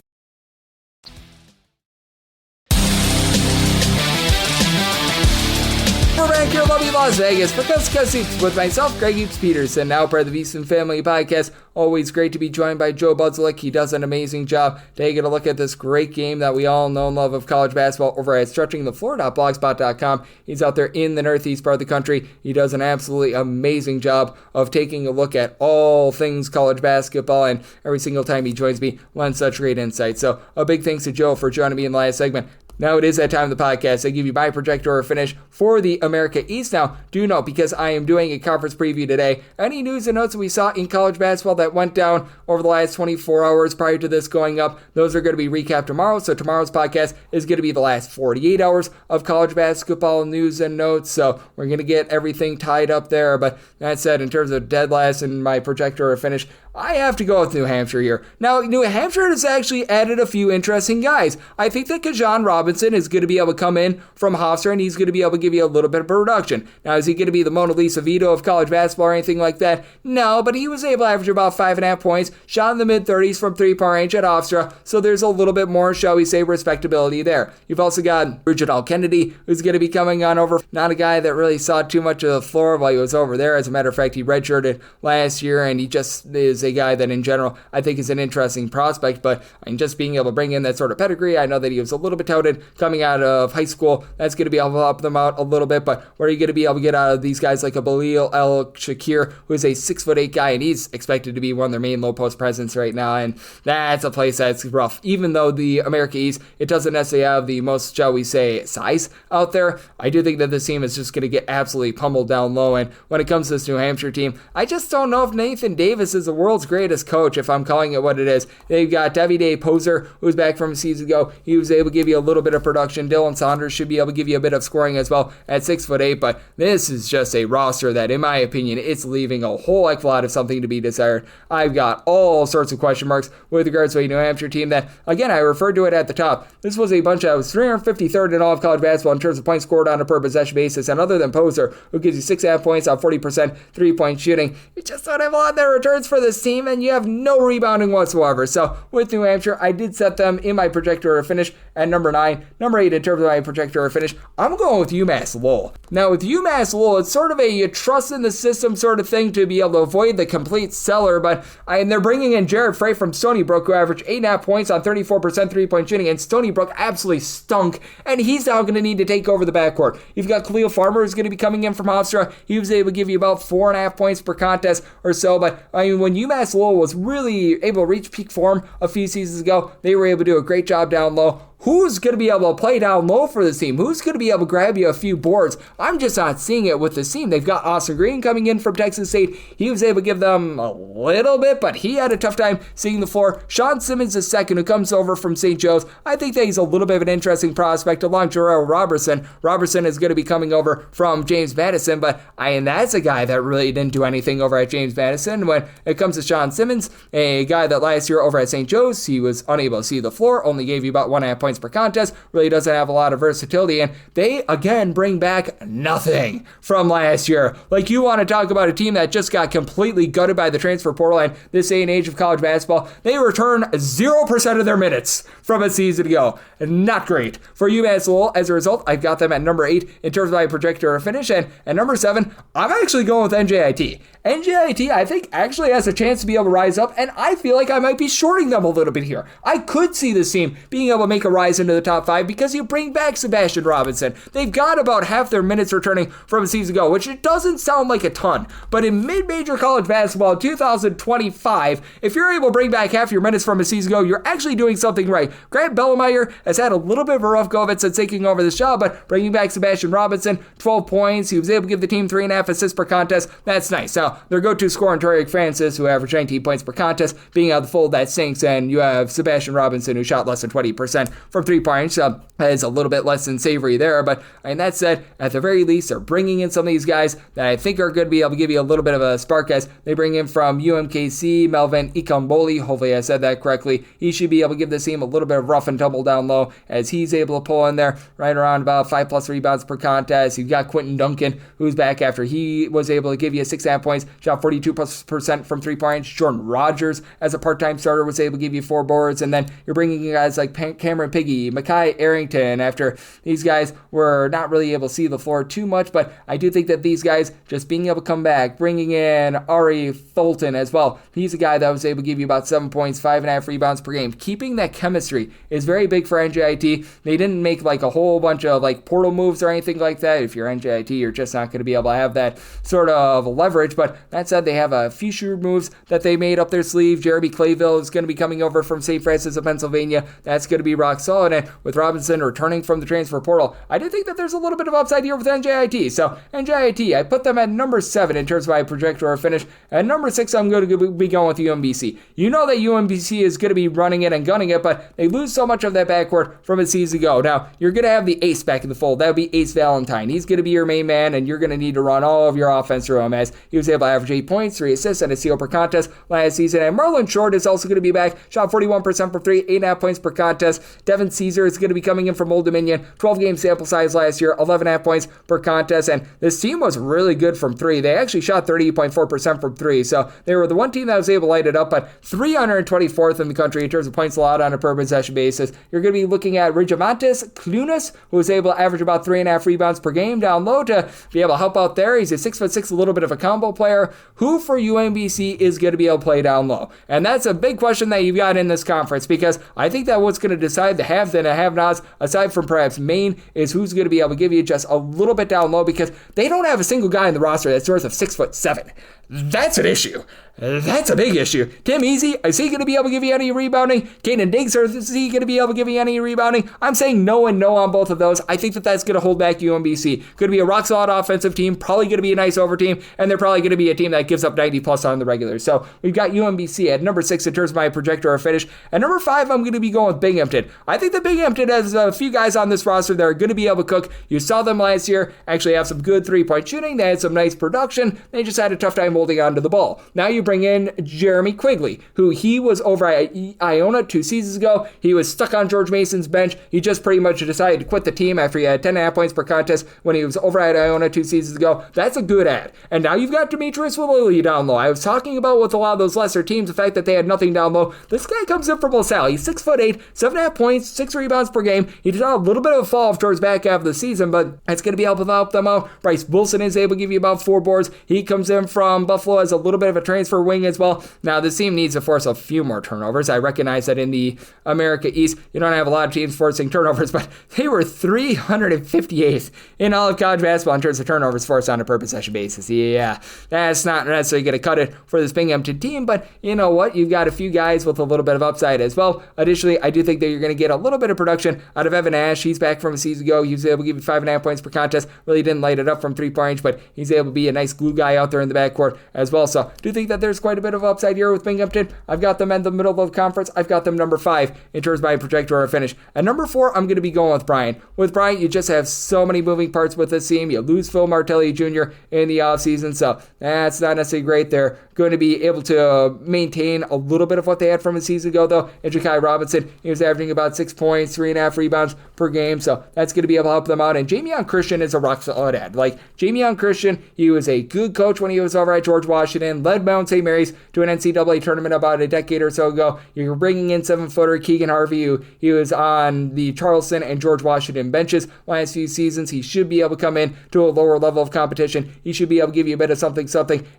Speaker 3: We're back here in lovely Las Vegas for Coast to Coast Hoops with myself, Greg Hoops Peterson, now part of the VSiN Family Podcast. Always great to be joined by Joe Budzelek. He does an amazing job taking a look at this great game that we all know and love of college basketball over at stretchingthefloor.blogspot.com. He's out there in the northeast part of the country. He does an absolutely amazing job of taking a look at all things college basketball, and every single time he joins me, lends such great insight. So a big thanks to Joe for joining me in the last segment. Now it is that time of the podcast. I give you my projector or finish for the America East. Now, do note, because I am doing a conference preview today, any news and notes that we saw in college basketball that went down over the last 24 hours prior to this going up, those are going to be recapped tomorrow. So tomorrow's podcast is going to be the last 48 hours of college basketball news and notes. So we're going to get everything tied up there. But that said, in terms of dead last and my projector or finish, I have to go with New Hampshire here. Now, New Hampshire has actually added a few interesting guys. I think that Kajan Robinson is going to be able to come in from Hofstra, and he's going to be able to give you a little bit of production. Now, is he going to be the Mona Lisa Vito of college basketball or anything like that? No, but he was able to average about 5.5 points, shot in the mid-30s from three-point range at Hofstra, so there's a little bit more, shall we say, respectability there. You've also got Reginald Kennedy, who's going to be coming on over. Not a guy that really saw too much of the floor while he was over there. As a matter of fact, he redshirted last year, and he just is a guy that in general I think is an interesting prospect, but just being able to bring in that sort of pedigree, I know that he was a little bit touted coming out of high school. That's going to be able to help them out a little bit, but what are you going to be able to get out of these guys like a Balil El Shakir, who is a 6'8" guy, and he's expected to be one of their main low post presence right now, and that's a place that's rough. Even though the America East, it doesn't necessarily have the most, shall we say, size out there, I do think that this team is just going to get absolutely pummeled down low, and when it comes to this New Hampshire team, I just don't know if Nathan Davis is the world's greatest coach, if I'm calling it what it is. They've got Davide Poser, who's back from a season ago. He was able to give you a little bit of production. Dylan Saunders should be able to give you a bit of scoring as well at 6'8", but this is just a roster that, in my opinion, it's leaving a whole heck of a lot of something to be desired. I've got all sorts of question marks with regards to a New Hampshire team that, again, I referred to it at the top. This was a bunch that was 353rd in all of college basketball in terms of points scored on a per possession basis, and other than Poser, who gives you 6.5 points on 40% three-point shooting, you just don't have a lot of their returns for this team, and you have no rebounding whatsoever. So with New Hampshire, I did set them in my projector finish at number 9. Number 8 in terms of my projector finish, I'm going with UMass Lowell. Now with UMass Lowell, it's sort of a you trust in the system sort of thing to be able to avoid the complete seller, but and they're bringing in Jared Frey from Stony Brook, who averaged 8.5 points on 34% three-point shooting, and Stony Brook absolutely stunk, and he's now going to need to take over the backcourt. You've got Khalil Farmer, who's going to be coming in from Hofstra. He was able to give you about 4.5 points per contest or so, but when UMass Lowell was really able to reach peak form a few seasons ago, they were able to do a great job down low. Who's going to be able to play down low for this team? Who's going to be able to grab you a few boards? I'm just not seeing it with this team. They've got Austin Green coming in from Texas State. He was able to give them a little bit, but he had a tough time seeing the floor. Sean Simmons II, who comes over from St. Joe's, I think that he's a little bit of an interesting prospect along Jarrell Robertson. Robertson is going to be coming over from James Madison, but that's a guy that really didn't do anything over at James Madison. When it comes to Sean Simmons, a guy that last year over at St. Joe's, he was unable to see the floor, only gave you about 1.5 points per contest, really doesn't have a lot of versatility, and they again bring back nothing from last year. Like, you want to talk about a team that just got completely gutted by the transfer portal, and this day and age of college basketball, they return 0% of their minutes from a season ago. Not great for UMass Lowell. As a result, I've got them at number 8 in terms of my projector finish, and at number 7, I'm actually going with NJIT. NJIT, I think, actually has a chance to be able to rise up, and I feel like I might be shorting them a little bit here. I could see this team being able to make a rise into the top 5 because you bring back Sebastian Robinson. They've got about half their minutes returning from a season ago, which it doesn't sound like a ton, but in mid-major college basketball in 2025, if you're able to bring back half your minutes from a season ago, you're actually doing something right. Grant Bellemeyer has had a little bit of a rough go of it since taking over this job, but bringing back Sebastian Robinson, 12 points, he was able to give the team 3.5 assists per contest. That's nice. Now, their go-to scorer in Tariq Francis, who averaged 19 points per contest, being out of the fold, that sinks, and you have Sebastian Robinson, who shot less than 20% from three-point range, so is a little bit less than savory there, but that said, at the very least, they're bringing in some of these guys that I think are going to be able to give you a little bit of a spark as they bring in from UMKC, Melvin Ikamboli, hopefully I said that correctly. He should be able to give this team a little bit of rough and tumble down low as he's able to pull in there right around about 5+ rebounds per contest. You've got Quentin Duncan, who's back after he was able to give you 6.5 points, shot 42% from three-point range. Jordan Rogers, as a part-time starter, was able to give you 4 boards, and then you're bringing in guys like Cameron Piggy, Makai Arrington, after these guys were not really able to see the floor too much, but I do think that these guys just being able to come back, bringing in Ari Fulton as well. He's a guy that was able to give you about 7 points, 5.5 rebounds per game. Keeping that chemistry is very big for NJIT. They didn't make like a whole bunch of like portal moves or anything like that. If you're NJIT, you're just not going to be able to have that sort of leverage, but that said, they have a few sure moves that they made up their sleeve. Jeremy Clayville is going to be coming over from St. Francis of Pennsylvania. That's going to be rock solid, and with Robinson returning from the transfer portal, I do think that there's a little bit of upside here with NJIT. So NJIT, I put them at number 7 in terms of my projector finish. At number 6, I'm going to be going with UMBC. You know that UMBC is going to be running it and gunning it, but they lose so much of that backcourt from a season ago. Now, you're going to have the ace back in the fold. That would be Ace Valentine. He's going to be your main man, and you're going to need to run all of your offense through him, as he was able to average 8 points, 3 assists, and a steal per contest last season. And Marlon Short is also going to be back. Shot 41% from 3, 8.5 points per contest. Devin Caesar is going to be coming in from Old Dominion. 12-game sample size last year, 11.5 points per contest. And this team was really good from 3. They actually shot 38.4% from 3. So they were the one team that was able to light it up, but 324th in the country in terms of points allowed on a per possession basis. You're going to be looking at Regimantis Clunas, who was able to average about 3.5 rebounds per game down low to be able to help out there. He's a 6'6", a little bit of a combo player. Who for UMBC is going to be able to play down low? And that's a big question that you've got in this conference, because I think that what's going to decide the haves and the have-nots, aside from perhaps Maine, is who's going to be able to give you just a little bit down low, because they don't have a single guy in the roster that's north of 6'7". That's an issue. That's a big issue. Tim Easy, is he going to be able to give you any rebounding? Caden Diggs, is he going to be able to give you any rebounding? I'm saying no and no on both of those. I think that that's going to hold back UMBC. Going to be a rock-solid offensive team, probably going to be a nice over team, and they're probably going to be a team that gives up 90-plus on the regular. So we've got UMBC at number 6 in terms of my projector or finish. At number 5, I'm going to be going with Binghamton. I think that Binghamton has a few guys on this roster that are going to be able to cook. You saw them last year actually have some good three-point shooting. They had some nice production. They just had a tough time holding on to the ball. Now you bring in Jeremy Quigley, who he was over at Iona 2 seasons ago. He was stuck on George Mason's bench. He just pretty much decided to quit the team after he had 10.5 points per contest when he was over at Iona 2 seasons ago. That's a good ad. And now you've got Demetrius Willily down low. I was talking about with a lot of those lesser teams, the fact that they had nothing down low. This guy comes in from LaSalle. He's 6'8", 7.5 points, 6 rebounds per game. He did a little bit of a fall off towards back half of the season, but it's going to be able to help them out. Bryce Wilson is able to give you about 4 boards. He comes in from Buffalo as a little bit of a transfer wing as well. Now, this team needs to force a few more turnovers. I recognize that in the America East, you don't have a lot of teams forcing turnovers, but they were 358th in all of college basketball in terms of turnovers forced on a per possession basis. Yeah, that's not necessarily going to cut it for this Binghamton team, but you know what? You've got a few guys with a little bit of upside as well. Additionally, I do think that you're going to get a little bit of production out of Evan Ash. He's back from a season ago. He was able to give you 5.5 points per contest. Really didn't light it up from 3-point range, but he's able to be a nice glue guy out there in the backcourt as well. So I do think that there's quite a bit of upside here with Binghamton. I've got them in the middle of the conference. I've got them number 5 in terms of my projector or finish. At number 4, I'm going to be going with Bryant. With Bryant, you just have so many moving parts with this team. You lose Phil Martelli Jr. in the offseason, so that's not necessarily great. They're going to be able to maintain a little bit of what they had from a season ago, though. And Ja'Kai Robinson, he was averaging about 6 points, 3.5 rebounds per game, so that's going to be able to help them out. And Jamion Christian is a rock solid ad. Like, Jamion Christian, he was a good coach when he was over at George Washington, led Mount St. Mary's to an NCAA tournament about a decade or so ago. You're bringing in 7-footer Keegan Harvey, who he was on the Charleston and George Washington benches last few seasons. He should be able to come in to a lower level of competition. He should be able to give you a bit of something.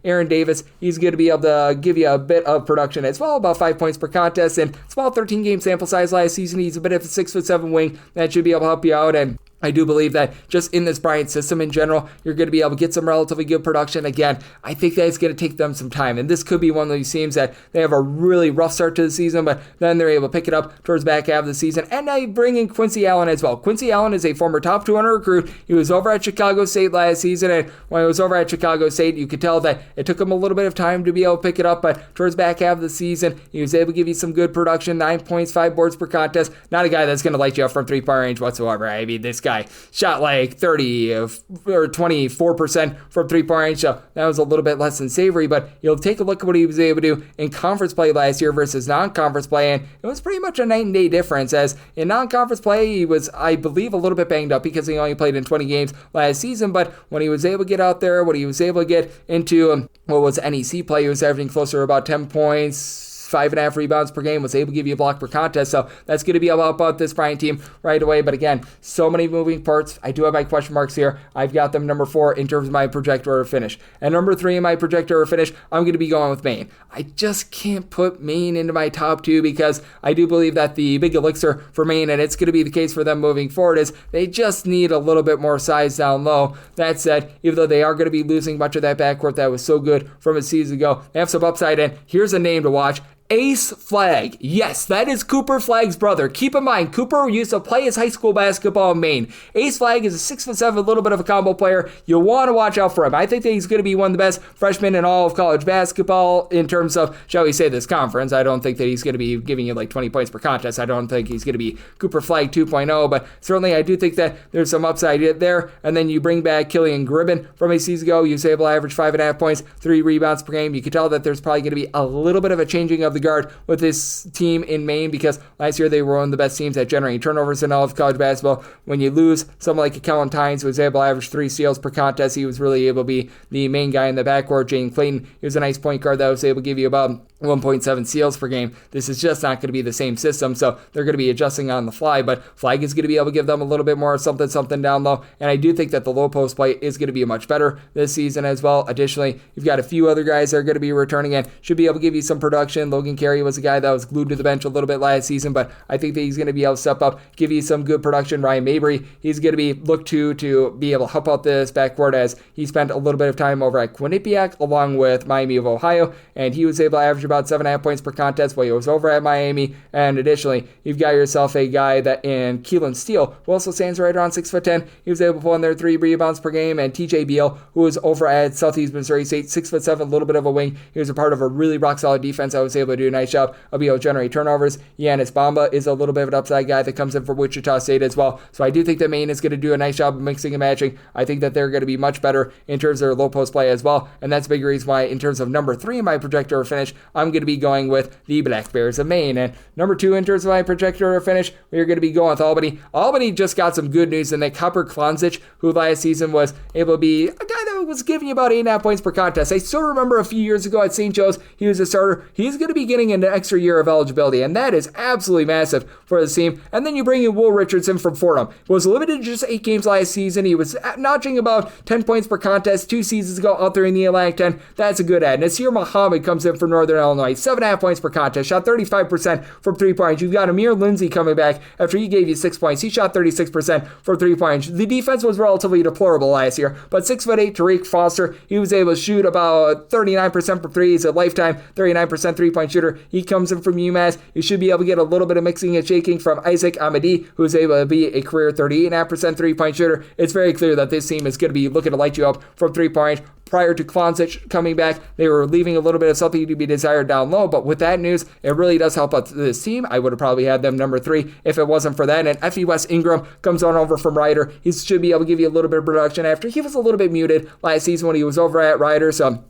Speaker 3: Aaron Davis, he's going to be able to give you a bit of production as well, about 5 points per contest, and small 13-game sample size last season. He's a bit of a 6'7" wing that should be able to help you out. And I do believe that just in this Bryant system in general, you're going to be able to get some relatively good production. Again, I think that it's going to take them some time, and this could be one of these teams that they have a really rough start to the season, but then they're able to pick it up towards the back half of the season. And I bring in Quincy Allen as well. Quincy Allen is a former top 200 recruit. He was over at Chicago State last season, and when he was over at Chicago State, you could tell that it took him a little bit of time to be able to pick it up, but towards the back half of the season, he was able to give you some good production, 9 points, 5 boards per contest. Not a guy that's going to light you up from 3-point range whatsoever. I mean, this guy shot like 30 or 24% from 3-point range, so that was a little bit less than savory, but you'll take a look at what he was able to do in conference play last year versus non-conference play, and it was pretty much a night and day difference, as in non-conference play, he was, I believe, a little bit banged up because he only played in 20 games last season, but when he was able to get out there, when he was able to get into what was NEC play, he was averaging closer to about 10 points, 5.5 rebounds per game, was able to give you a block per contest, so that's going to be about this Bryant team right away. But again, so many moving parts. I do have my question marks here. I've got them number 4 in terms of my projector or finish. And number 3 in my projector or finish, I'm going to be going with Maine. I just can't put Maine into my top 2 because I do believe that the big elixir for Maine, and it's going to be the case for them moving forward, is they just need a little bit more size down low. That said, even though they are going to be losing much of that backcourt that was so good from a season ago, they have some upside, and here's a name to watch. Ace Flagg. Yes, that is Cooper Flagg's brother. Keep in mind, Cooper used to play his high school basketball in Maine. Ace Flagg is a 6'7", a little bit of a combo player. You'll want to watch out for him. I think that he's going to be one of the best freshmen in all of college basketball in terms of, shall we say, this conference. I don't think that he's going to be giving you like 20 points per contest. I don't think he's going to be Cooper Flagg 2.0, but certainly I do think that there's some upside there. And then you bring back Killian Gribben from a season ago. He was able to average 5.5 points, 3 rebounds per game. You can tell that there's probably going to be a little bit of a changing of the guard with this team in Maine, because last year they were one of the best teams at generating turnovers in all of college basketball. When you lose someone like a Kellen Tynes, who was able to average 3 steals per contest, he was really able to be the main guy in the backcourt. Jane Clayton, he was a nice point guard that was able to give you about 1.7 steals per game. This is just not going to be the same system, so they're going to be adjusting on the fly, but Flagg is going to be able to give them a little bit more something down low, and I do think that the low post play is going to be much better this season as well. Additionally, you've got a few other guys that are going to be returning and should be able to give you some production. Logan Carey was a guy that was glued to the bench a little bit last season, but I think that he's going to be able to step up, give you some good production. Ryan Mabry, he's going to be looked to be able to help out this backcourt, as he spent a little bit of time over at Quinnipiac along with Miami of Ohio, and he was able to average about 7.5 points per contest while he was over at Miami. And additionally, you've got yourself a guy that in Keelan Steele, who also stands right around 6'10". He was able to pull in there 3 rebounds per game. And TJ Beal, who was over at Southeast Missouri State, 6'7", a little bit of a wing. He was a part of a really rock solid defense. I was able to do a nice job of being able to generate turnovers. Giannis Bamba is a little bit of an upside guy that comes in for Wichita State as well. So I do think that Maine is going to do a nice job of mixing and matching. I think that they're going to be much better in terms of their low post play as well. And that's a big reason why, in terms of number 3 in my projector finish, I'm going to be going with the Black Bears of Maine. And number 2 in terms of my projector finish, we are going to be going with Albany. Albany just got some good news in that Copper Klonzich, who last season was able to be a guy that was giving you about 8.5 points per contest. I still remember a few years ago at St. Joe's, he was a starter. He's going to be getting an extra year of eligibility, and that is absolutely massive for the team. And then you bring in Will Richardson from Fordham. He was limited to just 8 games last season. He was notching about 10 points per contest 2 seasons ago out there in the Atlantic 10. That's a good ad. Nasir Muhammad comes in from Northern Illinois, 7.5 points per contest, shot 35% from 3 points. You've got Amir Lindsay coming back after he gave you 6 points. He shot 36% from 3 points. The defense was relatively deplorable last year, but 6'8" Tariq Foster, he was able to shoot about 39% from 3. He's a lifetime 39% 3-point shooter. He comes in from UMass. You should be able to get a little bit of mixing and shaking from Isaac Amadi, who's able to be a career 38.5% 3-point shooter. It's very clear that this team is going to be looking to light you up from 3-point. Prior to Klonzich coming back, they were leaving a little bit of something to be desired down low, but with that news, it really does help out this team. I would have probably had them number 3 if it wasn't for that. And Effie West Ingram comes on over from Rider. He should be able to give you a little bit of production after he was a little bit muted last season when he was over at Rider. So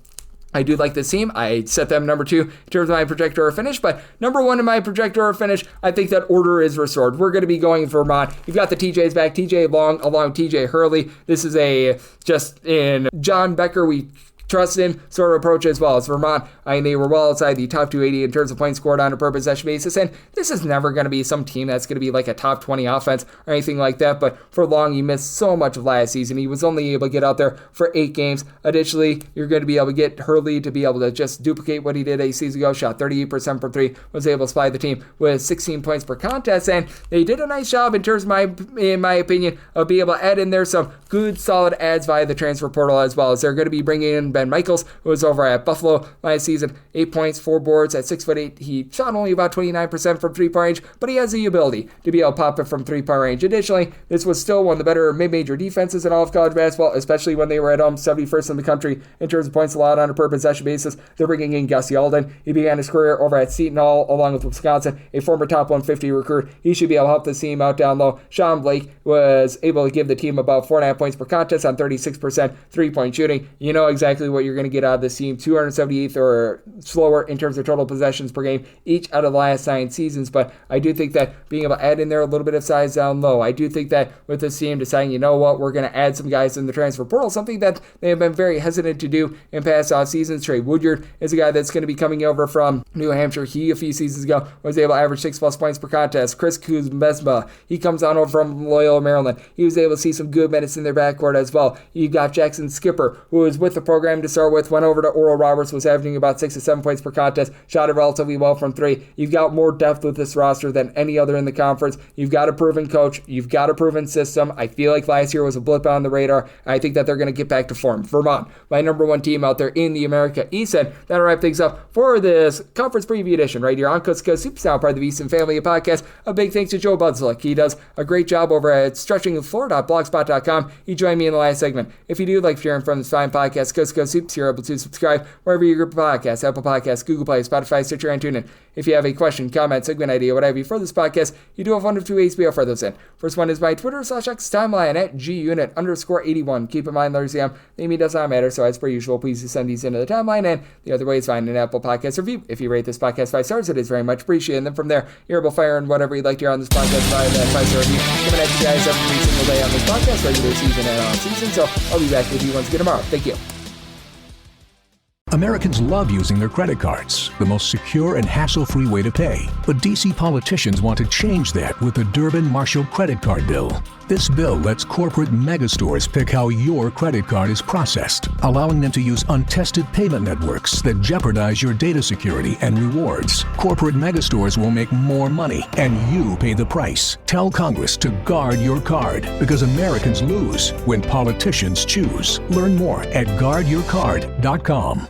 Speaker 3: I do like this team. I set them number 2 in terms of my projector or finish, but number 1 in my projector or finish, I think that order is restored. We're going to be going Vermont. You've got the TJs back, TJ Long along TJ Hurley. This is a just in John Becker. We trust him sort of approach as well as Vermont. I mean, they were well outside the top 280 in terms of points scored on a per possession basis, and this is never going to be some team that's going to be like a top 20 offense or anything like that, but for Long, he missed so much of last season. He was only able to get out there for 8 games. Additionally, you're going to be able to get Hurley to be able to just duplicate what he did a season ago, shot 38% from 3, was able to supply the team with 16 points per contest, and they did a nice job in terms of in my opinion, of being able to add in there some good solid adds via the transfer portal as well, as they're going to be bringing in Ben Michaels, who was over at Buffalo last season, 8 points, 4 boards at 6'8". He shot only about 29% from 3-point range, but he has the ability to be able to pop it from 3-point range. Additionally, this was still one of the better mid-major defenses in all of college basketball, especially when they were at 71st in the country in terms of points allowed on a per possession basis. They're bringing in Gus Yalden. He began his career over at Seton Hall along with Wisconsin, a former top 150 recruit. He should be able to help the team out down low. Sean Blake was able to give the team about 4.5 points per contest on 36% 3-point shooting. You know exactly what you're going to get out of this team. 278th or slower in terms of total possessions per game each out of the last 9 seasons, but I do think that being able to add in there a little bit of size down low, I do think that with this team deciding, you know what, we're going to add some guys in the transfer portal, something that they have been very hesitant to do in past off seasons. Trey Woodyard is a guy that's going to be coming over from New Hampshire. He, a few seasons ago, was able to average 6+ points per contest. Chris Kuzmesma, he comes on over from Loyola, Maryland. He was able to see some good minutes in their backcourt as well. You've got Jackson Skipper, who was with the program him to start with. Went over to Oral Roberts, was averaging about 6 to 7 points per contest. Shot it relatively well from three. You've got more depth with this roster than any other in the conference. You've got a proven coach. You've got a proven system. I feel like last year was a blip on the radar. I think that they're going to get back to form. Vermont, my number one team out there in the America East. And that'll wrap things up for this conference preview edition right here on Coast to Coast Hoops, now part of the Easton Family Podcast. A big thanks to Joe Budzelek. He does a great job over at stretchingthefloor.blogspot.com. He joined me in the last segment. If you do like hearing from this fine podcast, Coast to Coast Hoops, you're able to subscribe wherever you group of podcasts, Apple Podcasts, Google Play, Spotify, Stitcher, and TuneIn. If you have a question, comment, segment idea, whatever you for this podcast, you do have one of two ways we offer those in. First one is my Twitter/X timeline at gunit_81. Keep in mind, Larry the name does not matter, so as per usual, please send these into the timeline, and the other way is find an Apple Podcast review. If you rate this podcast 5 stars, it is very much appreciated. And then from there, you're able to fire in whatever you'd like to hear on this podcast via that 5-star review. Coming at you guys every single day on this podcast, regular season and on season. So I'll be back with you once again tomorrow. Thank you.
Speaker 7: Americans love using their credit cards, the most secure and hassle-free way to pay. But DC politicians want to change that with the Durbin-Marshall credit card bill. This bill lets corporate megastores pick how your credit card is processed, allowing them to use untested payment networks that jeopardize your data security and rewards. Corporate megastores will make more money, and you pay the price. Tell Congress to guard your card, because Americans lose when politicians choose. Learn more at guardyourcard.com.